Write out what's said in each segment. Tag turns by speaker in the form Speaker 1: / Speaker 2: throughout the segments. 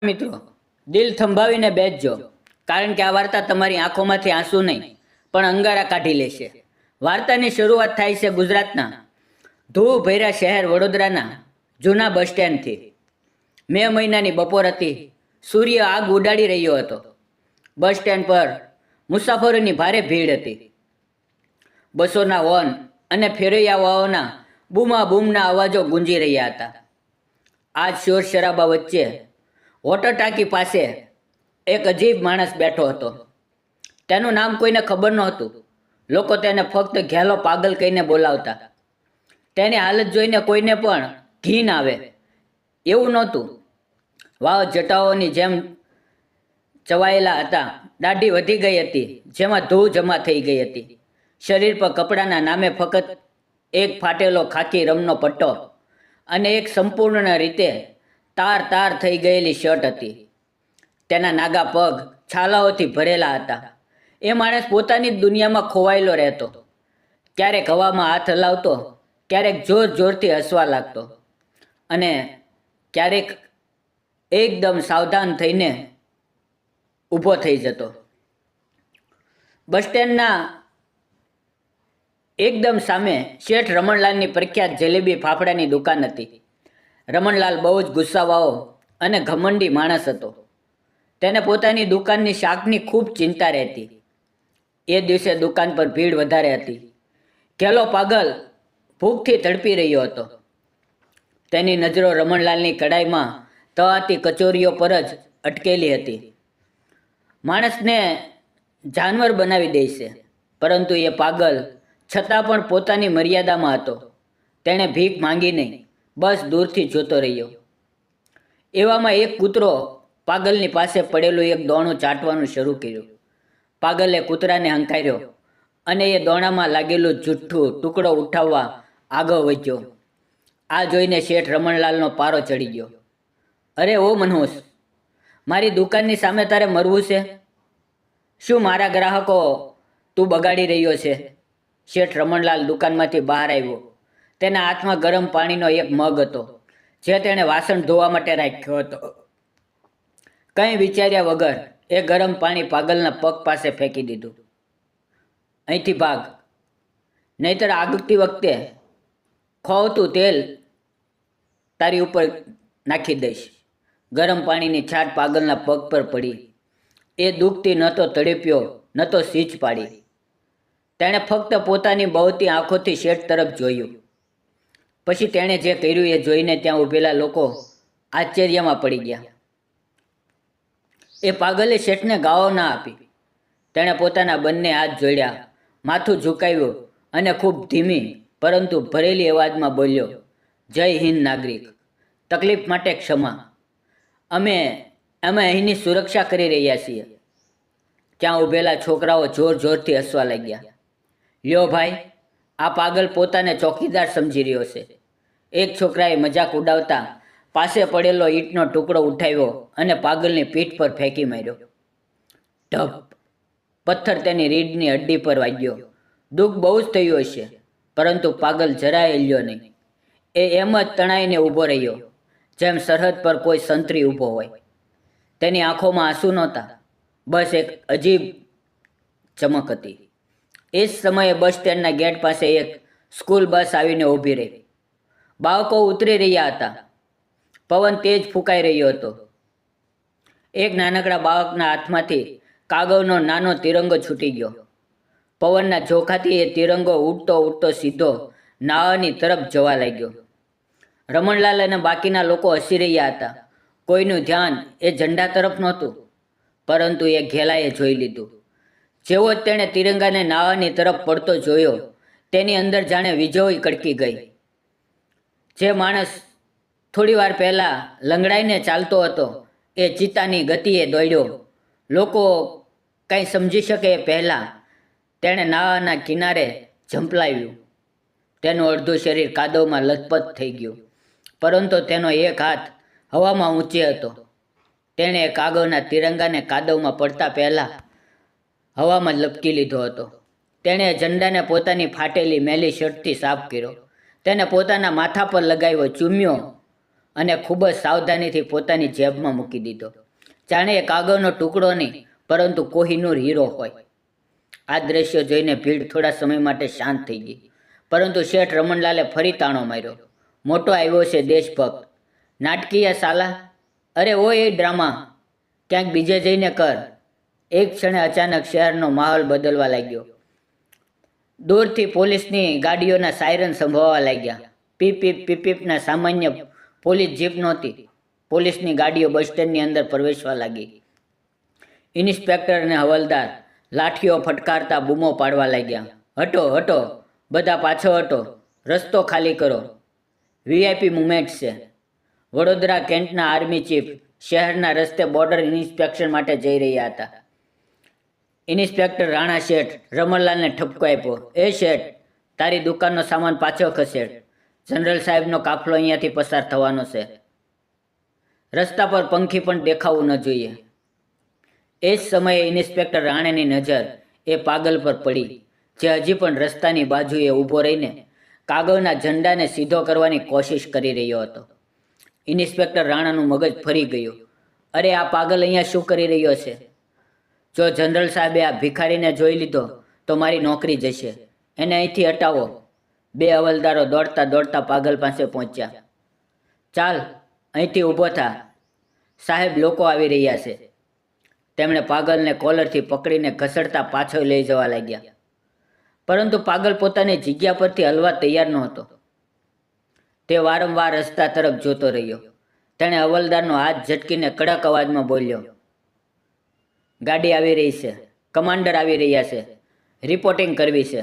Speaker 1: મિત્રો, દિલ થંભાવીને બેસજો, કારણ કે આ વાર્તા તમારી આંખોમાંથી આંસુ નહીં પણ અંગારા કાઢી લેશે. વાર્તાની શરૂઆત થાય છે ગુજરાતના ધૂળ ભર્યા શહેર વડોદરાના જૂના બસ સ્ટેન્ડથી. મે મહિનાની બપોર હતી. સૂર્ય આગ ઉડાડી રહ્યો હતો. બસ સ્ટેન્ડ પર મુસાફરોની ભારે ભીડ હતી. બસોના હોર્ન અને ફેરૈયાઓના બૂમા બૂમના અવાજો ગુંજી રહ્યા હતા. આ શોર શરાબા વચ્ચે વોટર ટાંકી પાસે એક અજીબ માણસ બેઠો હતો. તેનું નામ કોઈને ખબર નહોતું. લોકો તેને ફક્ત ઘેલો પાગલ કહીને બોલાવતા. તેની હાલત જોઈને કોઈને પણ ઘીન આવે એવું નહોતું. વાવ જટાઓની જેમ ચવાયેલા હતા. દાઢી વધી ગઈ હતી, જેમાં ધૂળ જમા થઈ ગઈ હતી. શરીર પર કપડાના નામે ફક્ત એક ફાટેલો ખાકી રંગનો પટ્ટો અને એક સંપૂર્ણ રીતે તાર તાર થઈ ગયેલી શર્ટ હતી. તેના નાગા પગ છાલાઓથી ભરેલા હતા. એ માણસ પોતાની જ દુનિયામાં ખોવાયેલો રહેતો. ક્યારેક હવામાં હાથ હલાવતો, ક્યારેક જોર જોરથી હસવા લાગતો અને ક્યારેક એકદમ સાવધાન થઈને ઊભો થઈ જતો. બસ સ્ટેન્ડના એકદમ સામે શેઠ રમણલાલની પ્રખ્યાત જલેબી ફાફડાની દુકાન હતી. રમણલાલ બહુ જ ગુસ્સાવાળો અને ઘમંડી માણસ હતો. તેને પોતાની દુકાનની શાકની ખૂબ ચિંતા રહેતી. એ દિવસે દુકાન પર ભીડ વધારે હતી. ઘેલો પાગલ ભૂખથી તડપી રહ્યો હતો. તેની નજરો રમણલાલની કડાઈમાં તળાતી કચોરીઓ પર જ અટકેલી હતી. માણસને જાનવર બનાવી દે છે, પરંતુ એ પાગલ છતાં પણ પોતાની મર્યાદામાં હતો. તેણે ભીખ માંગી નહીં, બસ દૂરથી જોતો રહ્યો. એવામાં એક કૂતરો પાગલની પાસે પડેલું એક દોણું ચાટવાનું શરૂ કર્યું. પાગલે કૂતરાને હંકાર્યો અને એ દોણામાં લાગેલું જુઠ્ઠું ટુકડો ઉઠાવવા આગળ વધ્યો. આ જોઈને શેઠ રમણલાલનો પારો ચડી ગયો. અરે ઓ મનહૂસ, મારી દુકાનની સામે તારે મરવું છે? શું મારા ગ્રાહકો તું બગાડી રહ્યો છે? શેઠ રમણલાલ દુકાનમાંથી બહાર આવ્યો. તેના હાથમાં ગરમ પાણીનો એક મગ હતો, જે તેણે વાસણ ધોવા માટે રાખ્યો હતો. કંઈ વિચાર્યા વગર એ ગરમ પાણી પાગલના પગ પાસે ફેંકી દીધું. અહીંથી ભાગ, નહીંતર આગતી વખતે ખોવતું તેલ તારી ઉપર નાખી દઈશ. ગરમ પાણીની છાટ પાગલના પગ પર પડી. એ દુઃખથી ન તો તડપ્યો ન તો સીચ પાડી. તેણે ફક્ત પોતાની બહુતી આંખોથી શેઠ તરફ જોયું. પછી તેણે જે કર્યું એ જોઈને ત્યાં ઊભેલા લોકો આશ્ચર્યમાં પડી ગયા. એ પાગલે શેઠને ગાળો ના આપી. તેણે પોતાના બંને હાથ જોડ્યા, માથું ઝુકાવ્યું અને ખૂબ ધીમી પરંતુ ભરેલી અવાજમાં બોલ્યો, જય હિન્દ નાગરિક, તકલીફ માટે ક્ષમા. અમે અહીંની સુરક્ષા કરી રહ્યા છીએ. ત્યાં ઊભેલા છોકરાઓ જોર જોરથી હસવા લાગ્યા. લ્યો ભાઈ, આ પાગલ પોતાને ચોકીદાર સમજી રહ્યો છે. એક છોકરાએ મજાક ઉડાવતા પાસે પડેલો ઈંટનો ટુકડો ઉઠાવ્યો અને પાગલની પીઠ પર ફેંકી માર્યો. ઢપ! પથ્થર તેની રીઢની હડ્ડી પર વાગ્યો. દુઃખ બહુ જ થયું હશે, પરંતુ પાગલ જરાય હિલ્યો નહીં. એ એમ જ તણાઈને ઊભો રહ્યો, જેમ સરહદ પર કોઈ સંતરી ઊભો હોય. તેની આંખોમાં આંસુ નહોતા, બસ એક અજીબ ચમક હતી. એ જ સમયે બસ સ્ટેન્ડના ગેટ પાસે એક સ્કૂલ બસ આવીને ઊભી રહી. બાળકો ઉતરી રહ્યા હતા. પવન તેજ ફૂંકાઈ રહ્યો હતો. એક નાનકડા બાળકના હાથમાંથી કાગળનો નાનો તિરંગો છૂટી ગયો. પવનના ઝોકાથી એ તિરંગો ઉડતો ઉડતો સીધો નાળાની તરફ જવા લાગ્યો. રમણલાલ અને બાકીના લોકો હસી રહ્યા હતા. કોઈનું ધ્યાન એ ઝંડા તરફ નહોતું, પરંતુ એ ઘેલાએ જોઈ લીધું. જેવો જ તેણે તિરંગાને નાળાની તરફ પડતો જોયો, તેની અંદર જાણે વીજળી કડકી ગઈ. જે માણસ થોડી વાર પહેલાં લંગડાઈને ચાલતો હતો, એ ચિત્તાની ગતિએ દોડ્યો. લોકો કંઈ સમજી શકે એ પહેલાં તેણે નાળાના કિનારે ઝંપલાવ્યું. તેનું અડધું શરીર કાદવમાં લથપથ થઈ ગયું, પરંતુ તેનો એક હાથ હવામાં ઊંચે હતો. તેણે કાગળના તિરંગાને કાદવમાં પડતા પહેલાં હવામાં લપકી લીધો હતો. તેણે ઝંડાને પોતાની ફાટેલી મેલી શર્ટથી સાફ કર્યો. તેને પોતાના માથા પર લગાવ્યો, ચૂમ્યો અને ખૂબ જ સાવધાનીથી પોતાની જેબમાં મૂકી દીધો, જાણે એ કાગળનો ટુકડો નહીં પરંતુ કોહિનૂર હીરો હોય. આ દ્રશ્ય જોઈને ભીડ થોડા સમય માટે શાંત થઈ ગઈ, પરંતુ શેઠ રમણલાલે ફરી તાણો માર્યો. મોટો આવ્યો છે દેશભક્ત, નાટકીય સાલા, અરે ઓ એ ડ્રામા ક્યાંક બીજે જઈને કર. એક ક્ષણે અચાનક શહેરનો માહોલ બદલવા લાગ્યો. દૂરથી પોલીસની ગાડીઓના સાયરન સંભળવા લાગ્યા. પીપ પીપ પીપ પીપના સામાન્ય પોલીસ જીપ નહોતી. પોલીસની ગાડીઓ બસ સ્ટેન્ડની અંદર પ્રવેશવા લાગી. ઇન્સ્પેક્ટર અને હવલદાર લાઠીઓ ફટકારતા બૂમો પાડવા લાગ્યા. હટો હટો, બધા પાછો હટો, રસ્તો ખાલી કરો, વીઆઈપી મુમેન્ટ છે. વડોદરા કેન્ટના આર્મી ચીફ શહેરના રસ્તે બોર્ડર ઇન્સ્પેક્શન માટે જઈ રહ્યા હતા. ઇન્સ્પેક્ટર રાણા શેઠ રમણલાલને ઠપકો આપ્યો. એ શેઠ, તારી દુકાનનો સામાન પાછો ખસેડ. જનરલ સાહેબનો કાફલો અહીંયાથી પસાર થવાનો છે. રસ્તા પર પંખી પણ દેખાવું ન જોઈએ. એ જ સમયે ઇન્સ્પેક્ટર રાણાની નજર એ પાગલ પર પડી, જે હજી પણ રસ્તાની બાજુએ ઊભો રહીને કાગળના ઝંડાને સીધો કરવાની કોશિશ કરી રહ્યો હતો. ઇન્સ્પેક્ટર રાણાનું મગજ ફરી ગયું. અરે, આ પાગલ અહીંયા શું કરી રહ્યો છે? જો જનરલ સાહેબે આ ભિખારીને જોઈ લીધો તો મારી નોકરી જશે. એને અહીંથી હટાવો. બે હવલદારો દોડતા દોડતા પાગલ પાસે પહોંચ્યા. ચાલ, અહીંથી ઊભો થા સાહેબ, લોકો આવી રહ્યા છે. તેમણે પાગલને કોલરથી પકડીને ઘસડતા પાછો લઈ જવા લાગ્યા, પરંતુ પાગલ પોતાની જગ્યા પરથી હલવા તૈયાર નહોતો. તે વારંવાર રસ્તા તરફ જોતો રહ્યો. તેણે હવલદારનો હાથ ઝટકીને કડક અવાજમાં બોલ્યો, ગાડી આવી રહી છે, કમાન્ડર આવી રહ્યા છે, રિપોર્ટિંગ કરવી છે,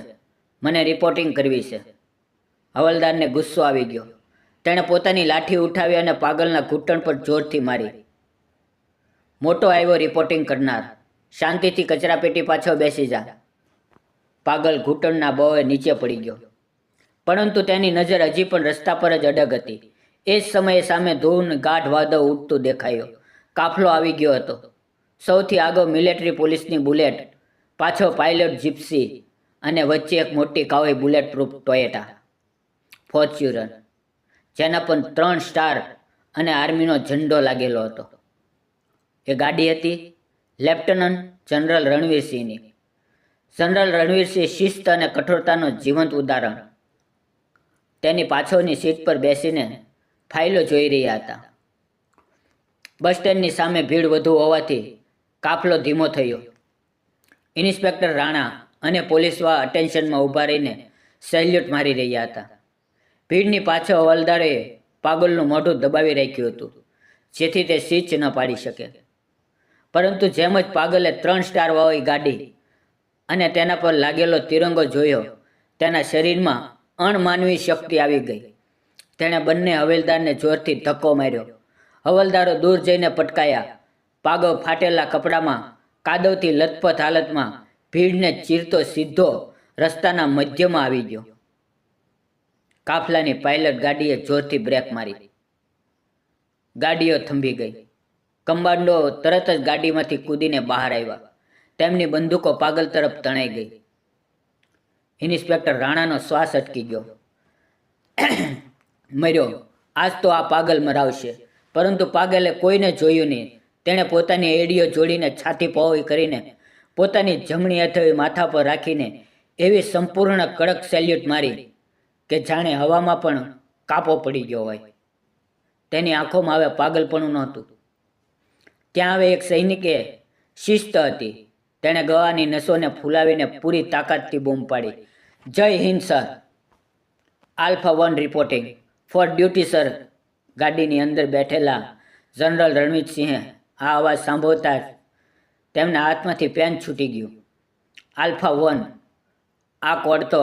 Speaker 1: મને રિપોર્ટિંગ કરવી છે. હવલદારને ગુસ્સો આવી ગયો. તેણે પોતાની લાઠી ઉઠાવી અને પાગલના ઘૂંટણ પર જોરથી મારી. મોટો આવ્યો રિપોર્ટિંગ કરનાર, શાંતિથી કચરાપેટી પાછળ બેસી જા. પાગલ ઘૂંટણના બળે નીચે પડી ગયો, પરંતુ તેની નજર હજી પણ રસ્તા પર જ અડગ હતી. એ જ સમયે સામે ધૂળનું ગાઢ વાદળ ઉડતું દેખાયો. કાફલો આવી ગયો હતો. સૌથી આગળ મિલિટરી પોલીસની બુલેટ, પાછળ પાયલટ જીપ્સી અને વચ્ચે એક મોટી કાળી બુલેટ પ્રૂફ ટોયેટા ફોર્ચ્યુનર, જેના પર 3 સ્ટાર અને આર્મીનો ઝંડો લાગેલો હતો. એ ગાડી હતી લેફ્ટનન્ટ જનરલ રણવીરસિંહની. જનરલ રણવીરસિંહ શિસ્ત અને કઠોરતાનો જીવંત ઉદાહરણ. તેની પાછળની સીટ પર બેસીને ફાઇલો જોઈ રહ્યા હતા. બસ સ્ટેન્ડની સામે ભીડ વધુ હોવાથી કાફલો ધીમો થયો. ઇન્સ્પેક્ટર રાણા અને પોલીસવાળા અટેન્શનમાં ઊભા રહીને સેલ્યુટ મારી રહ્યા હતા. ભીડની પાછળ હવલદારે પાગલનું મોઢું દબાવી રાખ્યું હતું, જેથી તે સ્વિચ ન પાડી શકે. પરંતુ જેમ જ પાગલે 3 સ્ટાર વાળી ગાડી અને તેના પર લાગેલો તિરંગો જોયો, તેના શરીરમાં અણમાનવી શક્તિ આવી ગઈ. તેણે બંને હવલદારને જોરથી ધક્કો માર્યો. હવલદારો દૂર જઈને પટકાયા. પાગલ ફાટેલા કપડામાં, કાદવથી લથપથ હાલતમાં ભીડને ચીરતો સીધો રસ્તાના મધ્યમાં આવી ગયો. કાફલાની પાયલટ ગાડીએ જોરથી બ્રેક મારી. ગાડીઓ થંભી ગઈ. કમાન્ડો તરત જ ગાડીમાંથી કૂદીને બહાર આવ્યા. તેમની બંદૂકો પાગલ તરફ તણાઈ ગઈ. ઇન્સ્પેક્ટર રાણાનો શ્વાસ અટકી ગયો. મર્યો, આજ તો આ પાગલ મરાવશે. પરંતુ પાગલે કોઈને જોયું નહીં. તેણે પોતાની એડીઓ જોડીને છાતી પહોળી કરીને પોતાની જમણી હથેળી માથા પર રાખીને એવી સંપૂર્ણ કડક સેલ્યુટ મારી કે જાણે હવામાં પણ કાપો પડી ગયો હોય. તેની આંખોમાં હવે પાગલપણું નહોતું. ત્યાં હવે એક સૈનિકે શિસ્ત હતી. તેણે ગળાની નસોને ફૂલાવીને પૂરી તાકાતથી બૂમ પાડી, જય હિન્દ sir, alpha 1 reporting for duty sir. ગાડીની અંદર બેઠેલા જનરલ રણવીરસિંહે આ અવાજ સાંભળતા જ તેમના હાથમાંથી પેન છૂટી ગયું. આલ્ફા 1, આ કોડ તો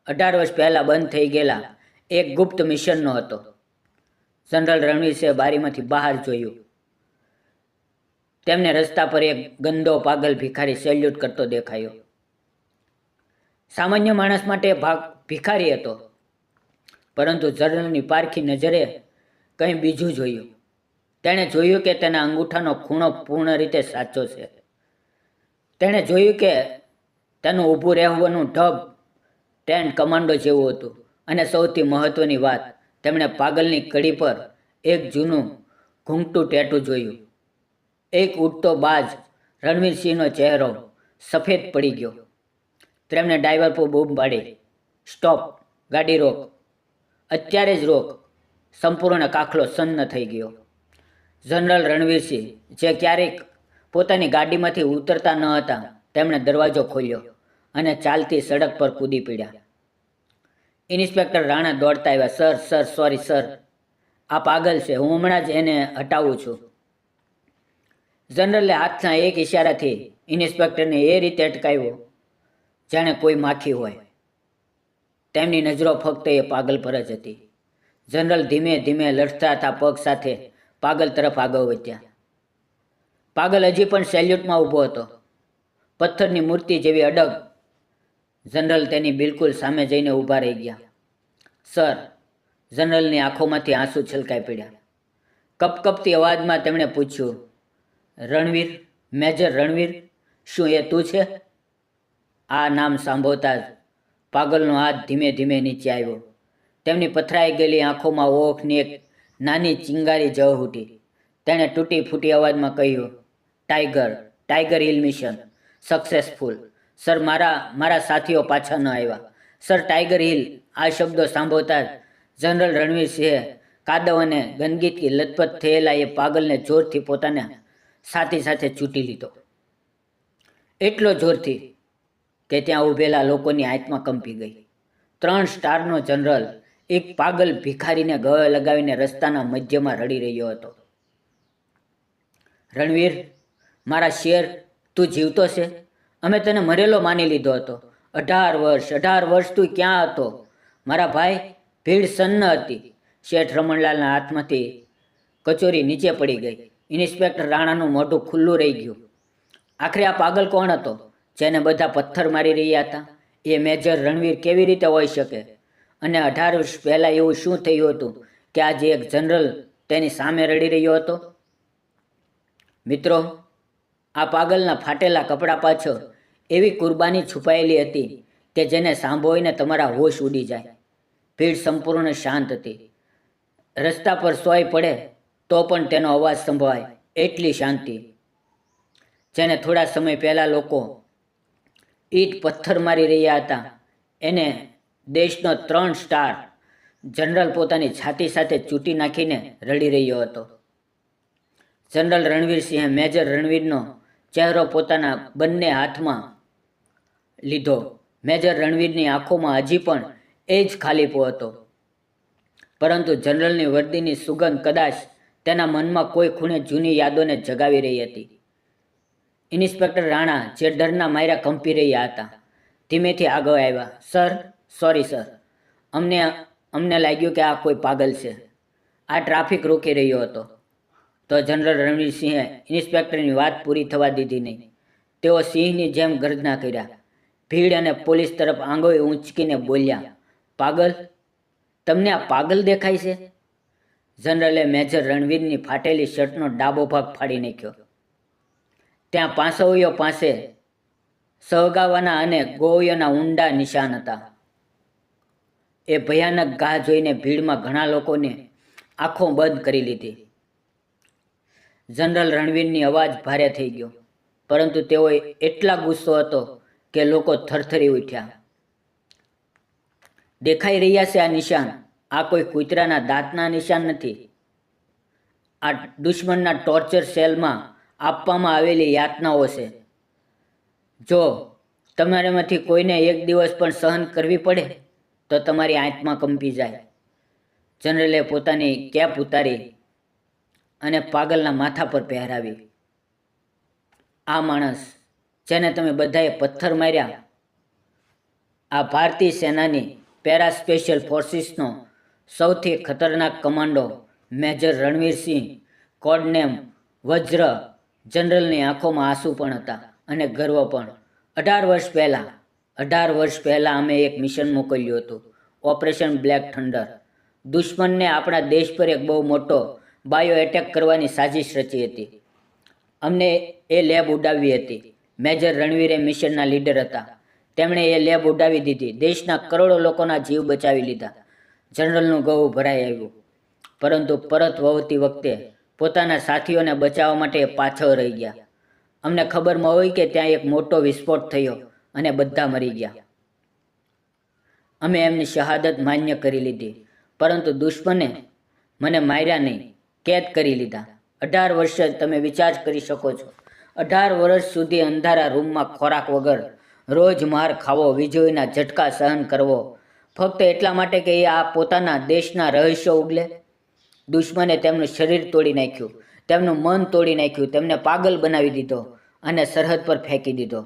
Speaker 1: 18 વર્ષ પહેલાં બંધ થઈ ગયેલા એક ગુપ્ત મિશનનો હતો. જનરલ રણવીરસિંહે બારીમાંથી બહાર જોયું. તેમને રસ્તા પર એક ગંદો પાગલ ભિખારી સેલ્યુટ કરતો દેખાયો. સામાન્ય માણસ માટે ભિખારી હતો, પરંતુ જનરલની પારખી નજરે કંઈ બીજું જોયું. તેણે જોયું કે તેના અંગૂઠાનો ખૂણો પૂર્ણ રીતે સાચો છે. તેણે જોયું કે તેનું ઊભું રહેવાનું ઢબ ટેન્ટ કમાન્ડો જેવું હતું. અને સૌથી મહત્ત્વની વાત, તેમણે પાગલની કડી પર એક જૂનું ઘૂંઘટું ટેટુ જોયું. એક ઉડતો બાજ રણવીરસિંહનો ચહેરો સફેદ પડી ગયો. તેમણે ડ્રાઈવર પર બૂમ પાડી, સ્ટોપ, ગાડી રોક, અત્યારે જ રોક. સંપૂર્ણ કાફલો સન્ન થઈ ગયો. જનરલ રણવીરસિંહ, જે ક્યારેક પોતાની ગાડીમાંથી ઉતરતા ન હતા, તેમણે દરવાજો ખોલ્યો અને ચાલતી સડક પર કૂદી પડ્યા. ઇન્સ્પેક્ટર રાણા દોડતા આવ્યા. સર, સર, સોરી સર, આ પાગલ છે, હું હમણાં જ એને હટાવું છું. જનરલે હાથના એક ઇશારાથી ઇન્સ્પેક્ટરને એ રીતે અટકાવ્યો જાણે કોઈ માખી હોય. તેમની નજરો ફક્ત એ પાગલ પર જ હતી. જનરલ ધીમે ધીમે લડતા પગ સાથે પાગલ તરફ આગળ વધ્યા. પાગલ હજી પણ સેલ્યુટમાં ઊભો હતો, પથ્થરની મૂર્તિ જેવી અડગ. જનરલ તેની બિલકુલ સામે જઈને ઊભા રહી ગયા. સર, જનરલની આંખોમાંથી આંસુ છલકાઈ પડ્યા. કપકપતી અવાજમાં તેમણે પૂછ્યું, રણવીર, મેજર રણવીર, શું એ તું છે? આ નામ સાંભળતા જ પાગલનો હાથ ધીમે ધીમે નીચે આવ્યો. તેમની પથરાઈ ગયેલી આંખોમાં ઓખની એક નાની ચિંગારી જળ ઉઠી. તેણે તૂટી ફૂટી અવાજમાં કહ્યું, tiger hill mission successful. Sir, મારા સાથીઓ પાછા ન આવ્યા. Sir, tiger hill. આ શબ્દો સાંભળતા જ જનરલ રણવીરસિંહે કાદવ અને ગંદકીથી લથપથ થયેલા એ પાગલને જોરથી પોતાના સાથી સાથે ચૂંટી લીધો. એટલો જોરથી કે ત્યાં ઊભેલા લોકોની આંખમાં કંપી ગઈ. 3 સ્ટારનો જનરલ એક પાગલ ભિખારીને ગળે લગાવીને રસ્તાના મધ્યમાં રડી રહ્યો હતો. રણવીર, મારા શેર, તું જીવતો છે? અમે તને મરેલો માની લીધો હતો. 18 વર્ષ તું ક્યાં હતો? મારા ભાઈ, ભીડ સન્ન હતી. શેઠ રમણલાલના હાથમાંથી કચોરી નીચે પડી ગઈ. ઇન્સ્પેક્ટર રાણાનું મોઢું ખુલ્લું રહી ગયું. આખરે આ પાગલ કોણ હતો જેને બધા પથ્થર મારી રહ્યા હતા? એ મેજર રણવીર કેવી રીતે હોઈ શકે? અને 18 વર્ષ પહેલાં એવું શું થયું હતું કે આજે એક જનરલ તેની સામે રડી રહ્યો હતો? મિત્રો, આ પાગલના ફાટેલા કપડાં પાછળ એવી કુરબાની છુપાયેલી હતી કે જેને સાંભળીને તમારા હોશ ઉડી જાય. ભીડ સંપૂર્ણ શાંત હતી. રસ્તા પર સોય પડે તો પણ તેનો અવાજ સંભળાય એટલી શાંતિ. જેને થોડા સમય પહેલાં લોકો ઈંટ પથ્થર મારી રહ્યા હતા, એને દેશનો 3 સ્ટાર જનરલ પોતાની છાતી સાથે ચૂંટી નાખીને રડી રહ્યો હતો. જનરલ રણવીરસિંહે મેજર રણવીરનો ચહેરો પોતાના બંને હાથમાં લીધો. મેજર રણવીરની આંખોમાં હજી પણ એ જ ખાલીપો હતો, પરંતુ જનરલની વર્દીની સુગંધ કદાચ તેના મનમાં કોઈ ખૂણે જૂની યાદોને જગાવી રહી હતી. ઇન્સ્પેક્ટર રાણા, જે ડરના માર્યા કંપી રહ્યા હતા, ધીમેથી આગળ આવ્યા. સર, સોરી સર, અમને લાગ્યું કે આ કોઈ પાગલ છે. આ ટ્રાફિક રોકી રહ્યો હતો. તો જનરલ રણવીરસિંહે ઇન્સ્પેક્ટરની વાત પૂરી થવા દીધી નહીં. તેઓ સિંહની જેમ ગર્જના કર્યા. ભીડ અને પોલીસ તરફ આંગળી ઊંચકીને બોલ્યા, પાગલ, તમને આ પાગલ દેખાય છે? જનરલે મેજર રણવીરની ફાટેલી શર્ટનો ડાબો ભાગ ફાડી નાખ્યો. ત્યાં પાંસળીઓ પાસે સળગાવવાના અને ગોળીઓના ઊંડા નિશાન હતા. એ ભયાનક ઘા જોઈને ભીડમાં ઘણા લોકોને આંખો બંધ કરી લીધી. જનરલ રણવીરની અવાજ ભારે થઈ ગયો, પરંતુ તેઓ એટલા ગુસ્સો હતો કે લોકો થરથરી ઉઠ્યા. દેખાઈ રહ્યા છે આ નિશાન? આ કોઈ કૂતરાના દાંતના નિશાન નથી. આ દુશ્મનના ટોર્ચર સેલમાં આપવામાં આવેલી યાતનાઓ છે. જો તમારામાંથી કોઈને એક દિવસ પણ સહન કરવી પડે તો તમારી આંખમાં કંપી જાય. જનરલે પોતાની કેપ ઉતારી અને પાગલના માથા પર પહેરાવી. આ માણસ જેને તમે બધાએ પથ્થર માર્યા, આ ભારતીય સેનાની પેરા સ્પેશિયલ ફોર્સિસનો સૌથી ખતરનાક કમાન્ડો મેજર રણવીરસિંહ, કોડનેમ વજ્ર. જનરલની આંખોમાં આંસુ પણ હતા અને ગર્વ પણ. 18 વર્ષ પહેલાં અમે એક મિશન મોકલ્યું હતું, ઓપરેશન બ્લેક થંડર. દુશ્મનને આપણા દેશ પર એક બહુ મોટો બાયો એટેક કરવાની સાજિશ રચી હતી. અમને એ લેબ ઉડાવવી હતી. મેજર રણવીરે મિશનના લીડર હતા. તેમણે એ લેબ ઉડાવી દીધી. દેશના કરોડો લોકોના જીવ બચાવી લીધા. જનરલનું ગળું ભરાઈ આવ્યું. પરંતુ પરત વળતી વખતે પોતાના સાથીઓને બચાવવા માટે પાછળ રહી ગયા. અમને ખબર ન હોય કે ત્યાં એક મોટો વિસ્ફોટ થયો અને બધા મરી ગયા. અમે એમની શહાદત માન્ય કરી લીધી, પરંતુ દુશ્મને મને માર્યા નહીં, કેદ કરી લીધા. 18 વર્ષે તમે વિચાર કરી શકો છો. 18 વર્ષ સુધી અંધારા રૂમમાં ખોરાક વગર રોજ માર ખાવો, વીજળીના ઝટકા સહન કરવો, ફક્ત એટલા માટે કે એ આ પોતાના દેશના રહસ્યો ઉગલે. દુશ્મને તેમનું શરીર તોડી નાખ્યું, તેમનું મન તોડી નાખ્યું, તેમને પાગલ બનાવી દીધો અને સરહદ પર ફેંકી દીધો.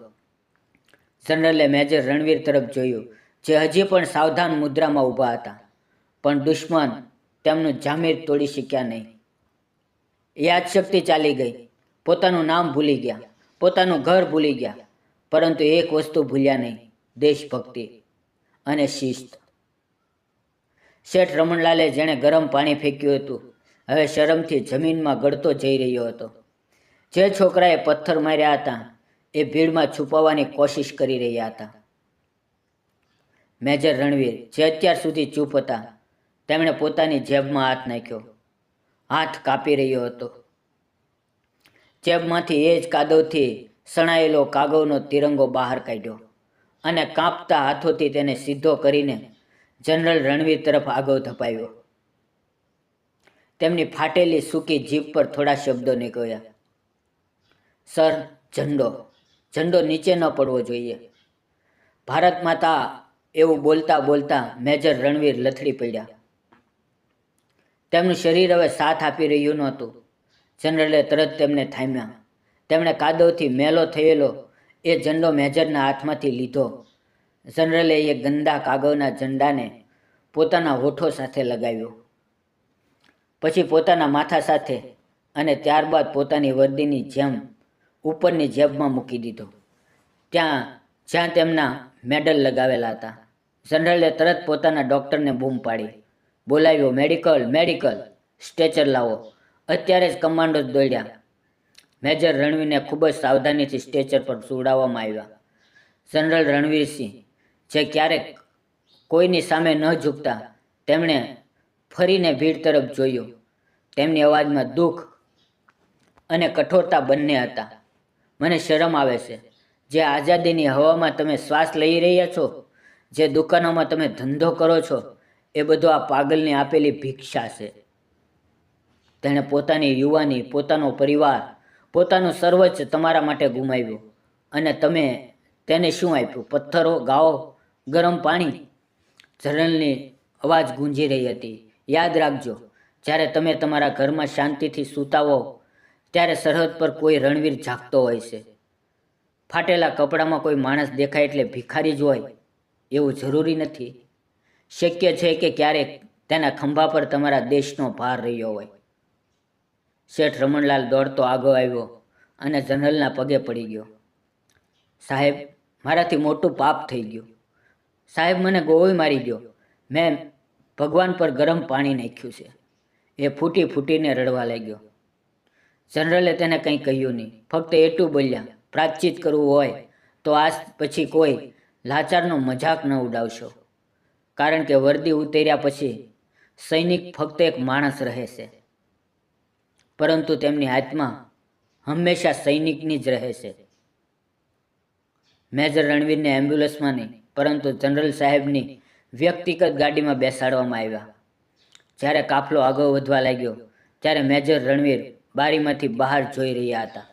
Speaker 1: જનરલે મેજર રણવીર તરફ જોયું, જે હજી પણ સાવધાન મુદ્રામાં ઊભા હતા. પણ દુશ્મન તેમનું જામીર તોડી શક્યા નહીં. યાદશક્તિ ચાલી ગઈ, પોતાનું નામ ભૂલી ગયા, પોતાનું ઘર ભૂલી ગયા, પરંતુ એક વસ્તુ ભૂલ્યા નહીં: દેશભક્તિ અને શિસ્ત. શેઠ રમણલાલે જેણે ગરમ પાણી ફેંક્યું હતું, હવે શરમથી જમીનમાં ગળતો જઈ રહ્યો હતો. જે છોકરાએ પથ્થર માર્યા હતા એ ભીડમાં છુપાવવાની કોશિશ કરી રહ્યા હતા. મેજર રણવીર, જે અત્યાર સુધી ચૂપ હતા, તેમણે પોતાની જેબમાં હાથ નાખ્યો. હાથ કાપી રહ્યો હતો. જેબમાંથી એ જ કાદવથી સણાયેલો કાગળનો તિરંગો બહાર કાઢ્યો અને કાંપતા હાથોથી તેને સીધો કરીને જનરલ રણવીર તરફ આગળ ધપાવ્યો. તેમની ફાટેલી સૂકી જીભ પર થોડા શબ્દો નીકળ્યા. સર, ઝંડો નીચે ન પડવો જોઈએ. ભારત માતા, એવું બોલતા બોલતા મેજર રણવીર લથડી પડ્યા. તેમનું શરીર હવે સાથ આપી રહ્યું નહોતું. જનરલે તરત તેમને થામ્યા. તેમણે કાદવથી મેલો થયેલો એ ઝંડો મેજરના હાથમાંથી લીધો. જનરલે એ ગંદા કાગળના ઝંડાને પોતાના હોઠો સાથે લગાવ્યો, પછી પોતાના માથા સાથે અને ત્યારબાદ પોતાની વર્દીની જેમ ઉપરની જેબમાં મૂકી દીધો, જ્યાં તેમના મેડલ લગાવેલા હતા. જનરલે તરત પોતાના ડૉક્ટરને બૂમ પાડી બોલાવ્યો, મેડિકલ, સ્ટ્રેચર લાવો. અત્યારે જ કમાન્ડો દોડ્યા. મેજર રણવીરને ખૂબ જ સાવધાનીથી સ્ટ્રેચર પર સુવડાવવામાં આવ્યા. જનરલ રણવીરસિંહ, જે ક્યારેક કોઈની સામે ન ઝૂકતા, તેમણે ફરીને ભીડ તરફ જોયું. તેમની અવાજમાં દુઃખ અને કઠોરતા બંને હતા. મને શરમ આવે છે. જે આઝાદીની હવામાં તમે શ્વાસ લઈ રહ્યા છો, જે દુકાનોમાં તમે ધંધો કરો છો, એ બધું આ પાગલની આપેલી ભિક્ષા છે. તેણે પોતાની યુવાની, પોતાનો પરિવાર, પોતાનું સર્વસ્વ તમારા માટે ગુમાવ્યું, અને તમે તેને શું આપ્યું? પથ્થરો, ગાઓ, ગરમ પાણી. જનરલની અવાજ ગુંજી રહી હતી. યાદ રાખજો, જ્યારે તમે તમારા ઘરમાં શાંતિથી સૂતા હો, ત્યારે સરહદ પર કોઈ રણવીર જાગતો હોય છે. ફાટેલા કપડામાં કોઈ માણસ દેખાય એટલે ભિખારી જ હોય એવું જરૂરી નથી. શક્ય છે કે ક્યારેક તેના ખંભા પર તમારા દેશનો ભાર રહ્યો હોય. શેઠ રમણલાલ દોડતો આગળ આવ્યો અને જનરલના પગે પડી ગયો. સાહેબ, મારાથી મોટું પાપ થઈ ગયું. સાહેબ, મને ગોળી મારી ગયો. મેં ભગવાન પર ગરમ પાણી નાખ્યું છે. એ ફૂટીને રડવા લાગ્યો. જનરલે તેને કંઈ કહ્યું નહીં, ફક્ત એટલું બોલ્યા, પ્રાયશ્ચિત કરવું હોય તો આજ પછી કોઈ લાચારનો મજાક ન ઉડાવશો, કારણ કે વર્દી ઉતર્યા પછી સૈનિક ફક્ત એક માણસ રહે છે, પરંતુ તેમની આત્મા હંમેશા સૈનિકની જ રહે છે. મેજર રણવીરને એમ્બ્યુલન્સમાં નહીં, પરંતુ જનરલ સાહેબની વ્યક્તિગત ગાડીમાં બેસાડવામાં આવ્યા. જ્યારે કાફલો આગળ વધવા લાગ્યો, ત્યારે મેજર રણવીર બારીમાંથી બહાર જોઈ રહ્યા હતા.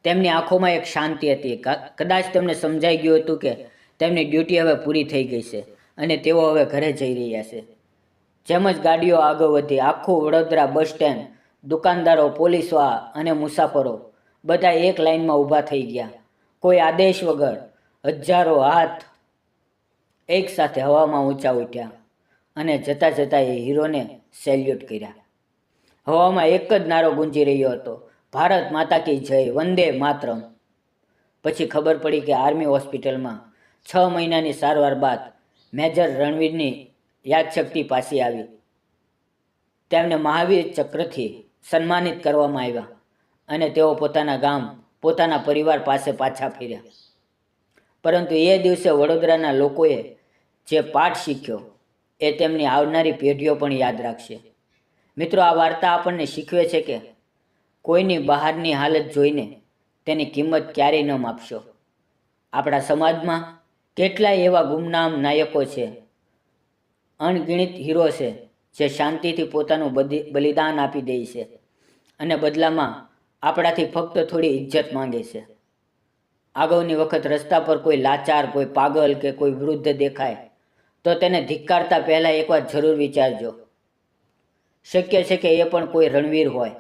Speaker 1: તેમની આંખોમાં એક શાંતિ હતી. કદાચ તેમને સમજાઈ ગયું હતું કે તેમની ડ્યુટી હવે પૂરી થઈ ગઈ છે અને તેઓ હવે ઘરે જઈ રહ્યા છે. જેમ જ ગાડીઓ આગળ વધી, આખું વડોદરા બસ સ્ટેન્ડ, દુકાનદારો, પોલીસવાળા અને મુસાફરો બધા એક લાઇનમાં ઊભા થઈ ગયા. કોઈ આદેશ વગર હજારો હાથ એક સાથે હવામાં ઊંચા ઉઠ્યા અને જતા જતા એ હીરોને સેલ્યુટ કર્યા. હવામાં એક જ નારો ગુંજી રહ્યો હતો, ભારત માતા કી જય, વંદે માતરમ. પછી ખબર પડી કે આર્મી હોસ્પિટલમાં 6 મહિનાની સારવાર બાદ મેજર રણવીરની યાદશક્તિ પાછી આવી. તેમને મહાવીર ચક્રથી સન્માનિત કરવામાં આવ્યા અને તેઓ પોતાના ગામ, પોતાના પરિવાર પાસે પાછા ફર્યા. પરંતુ એ દિવસે વડોદરાના લોકોએ જે પાઠ શીખ્યો એ તેમની આવનારી પેઢીઓ પણ યાદ રાખશે. મિત્રો, આ વાર્તા આપણને શીખવે છે કે કોઈની બહારની હાલત જોઈને તેની કિંમત ક્યારેય ન માપશો. આપણા સમાજમાં કેટલાય એવા ગુમનામ નાયકો છે, અણગિણિત હીરો છે, જે શાંતિથી પોતાનું બલિદાન આપી દે છે અને બદલામાં આપણાથી ફક્ત થોડી ઇજ્જત માંગે છે. આગળની વખત રસ્તા પર કોઈ લાચાર, કોઈ પાગલ કે કોઈ વૃદ્ધ દેખાય તો તેને ધિક્કારતા પહેલાં એકવાર જરૂર વિચારજો. શક્ય છે કે એ પણ કોઈ રણવીર હોય.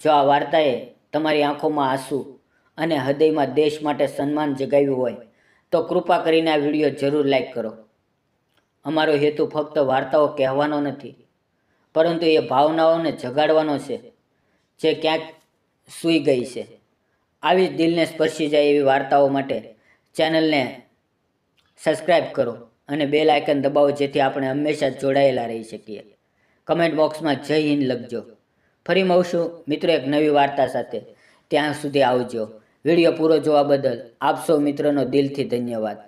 Speaker 1: જો આ વાર્તાએ તમારી આંખોમાં આંસુ અને હૃદયમાં દેશ માટે સન્માન જગાવ્યું હોય તો કૃપા કરીને આ વિડીયો જરૂર લાઈક કરો. અમારો હેતુ ફક્ત વાર્તાઓ કહેવાનો નથી, પરંતુ એ ભાવનાઓને જગાડવાનો છે જે ક્યાંક સૂઈ ગઈ છે. આવી જ દિલને સ્પર્શી જાય એવી વાર્તાઓ માટે ચેનલને સબસ્ક્રાઈબ કરો અને બેલ આઇકન દબાવો, જેથી આપણે હંમેશા જોડાયેલા રહી શકીએ. કમેન્ટ બોક્સમાં જય હિન્દ લખજો. ફરી મળશું મિત્રો એક નવી વાર્તા સાથે. ત્યાં સુધી આવજો. વિડીયો પૂરો જોવા બદલ આપ સૌ મિત્રોનો દિલથી ધન્યવાદ.